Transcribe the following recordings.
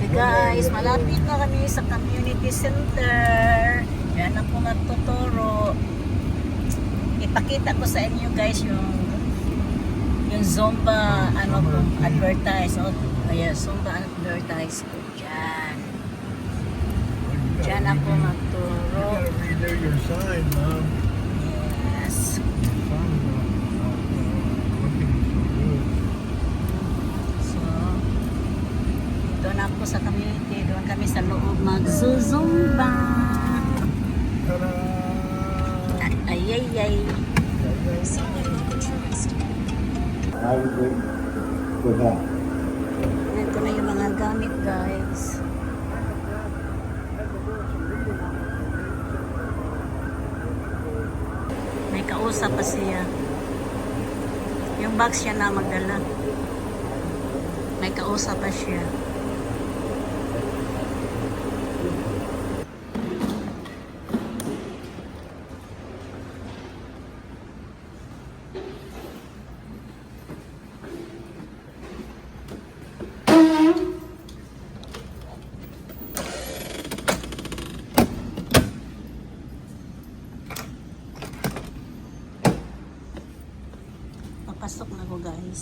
Guys, malapit na kami sa community center. Yan ako magtuturo. Ipakita ko sa inyo guys yung Zumba advertise. Oh, ayan, Zumba advertise ko dyan. Dyan ako magturo. You gotta renew your sign, Mom. Yes. So, doon ako sa community. Doon kami sa loob mag-zumba. Ta-da! Ay. I would wait for that. Ito na yung mga gamit guys. May kausap pa siya. Yung box siya na magdala. May kausap pa siya. Papasok na ako guys.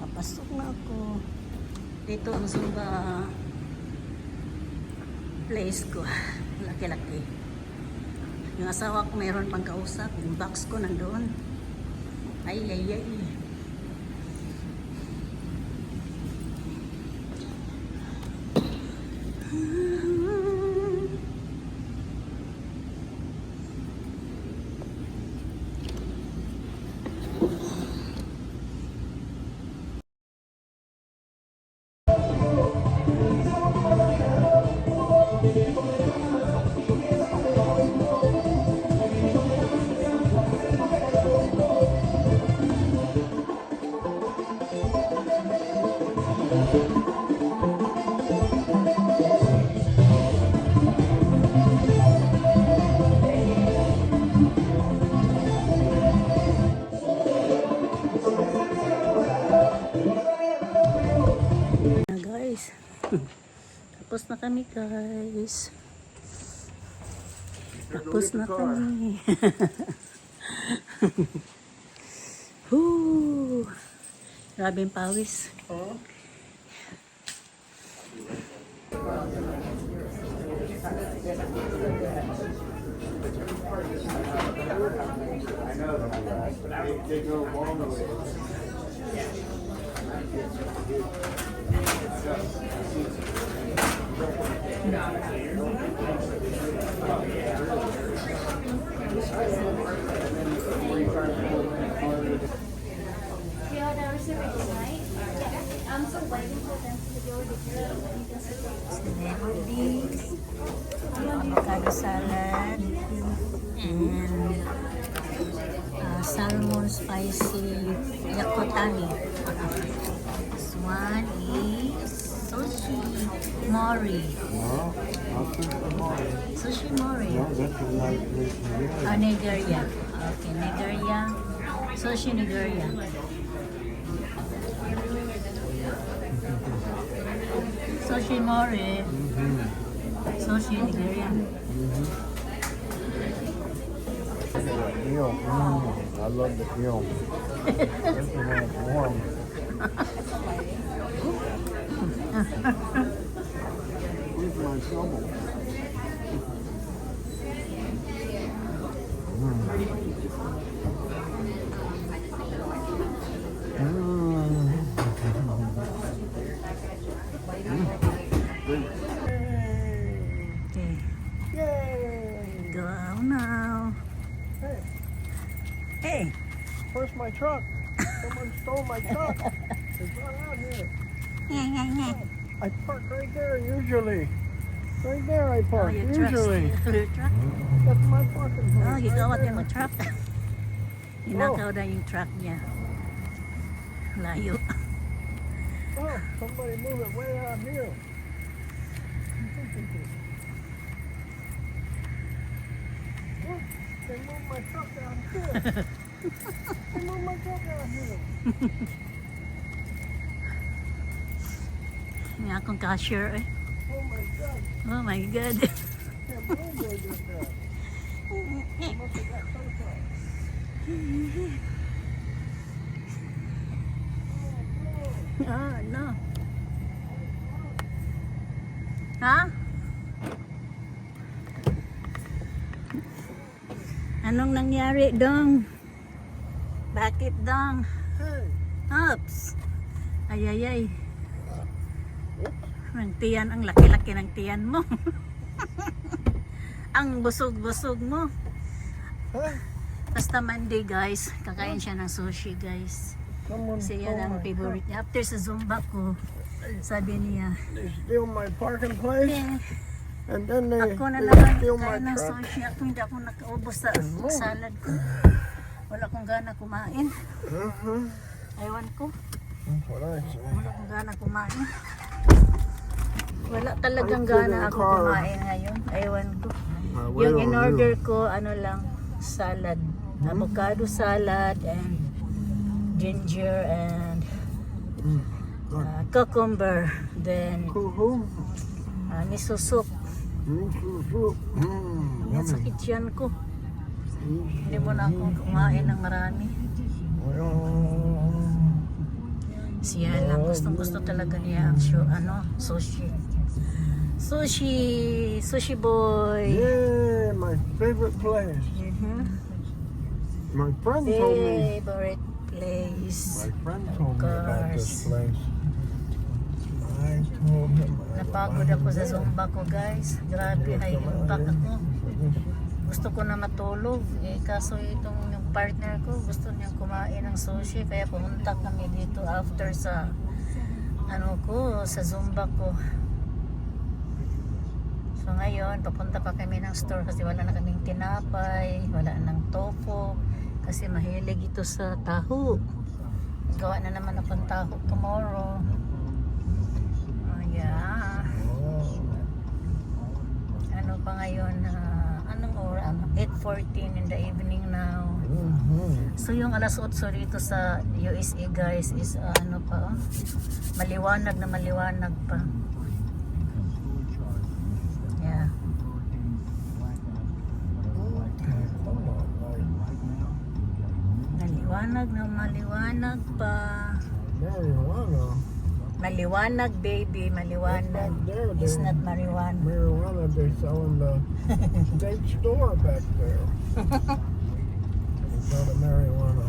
Papasok na ako. Dito ang Zumba place ko. Laki-laki. Yung asawa ko mayroon pang kausap. Yung box ko nandoon. Ay. Guys, tapos na kami guys. Tapos na kami. Grabe yung pawis. I'm still waiting for them to go to Avocado salad and salmon spicy yakutani. This one is sushi mori. No, not tomorrow. Sushi mori. No, that's a nice place to be. Nigeria. Okay, Nigeria. Sushi Nigeria. Sushi mori. Sushi Nigeria. Film. I love the film. Especially when it's warm. Where's my shovel? Okay. Yay! Go out now. Hey, Hey. where's my truck? Someone stole my truck. It's not out here. I park right there usually. Right there I Oh, park your usually. Your truck? That's my parking place. Oh, gigawat right yung there. truck. Inakaw na yung truck niya. Layo. Oh, somebody move it way out here. Oh, they moved my truck out here. They moved my truck out here. May akong cashier eh. Oh my God. Oh my God. Can't believe they did that. They must have got certified. Oh no. Ha? Anong nangyari dong? Bakit dong? Hey. Oops. Ay ay ay. Ang tiyan, ang laki-laki ng tiyan mo. Ang busog-busog mo. Huh? Basta Monday guys, kakain siya ng sushi guys. Someone Kasi stole yan ang my favorite niya. After sa Zumba ko, sabi niya, They steal my parking place, eh, and then they, ako na they naman steal my kakain ng truck. sushi. Ako hindi ako nakaubos sa salad ko. Wala akong gana kumain. Ewan ko. That's what I say. Wala akong gana kumain. Wala talagang I put in gana the ako car. kumain ngayon. Ewan ko. Wait Yung on in-order you. ko, ano lang, salad. Avocado salad and ginger and cucumber. Then Hoo-hoo. miso soup. Hoo-hoo. Yan, sakit yan ko. Hindi mo na akong kumain ng marami. Siya lang, gustong-gusto talaga niya ang sushi. Sushi boy. Yeah, my favorite place. Mhm. My friend told me. Favorite place. My friend told me about this Course. place. I told him. Napagod ako sa Zumba ko guys. Grabe, high impact ako. Gusto ko na matulog. Eh, kaso itong yung partner ko, gusto niyang kumain ng sushi. Kaya pumunta kami dito after sa sa Zumba ko. So ngayon, papunta pa kami ng store kasi wala na kaming tinapay, wala nang tofu. Kasi mahilig ito sa taho. Gawa na naman akong taho tomorrow. Oh yeah. Ano pa ngayon? Anong oras? 8:14 in the evening now. So yung alas 8 rito sa USA guys is maliwanag na maliwanag pa. Yeah. Maliwanag na maliwanag pa. Marijuana. Maliwanag baby, maliwanag. There, It's there. not marijuana. Marijuana they sell in the state store back there. It's not a marijuana.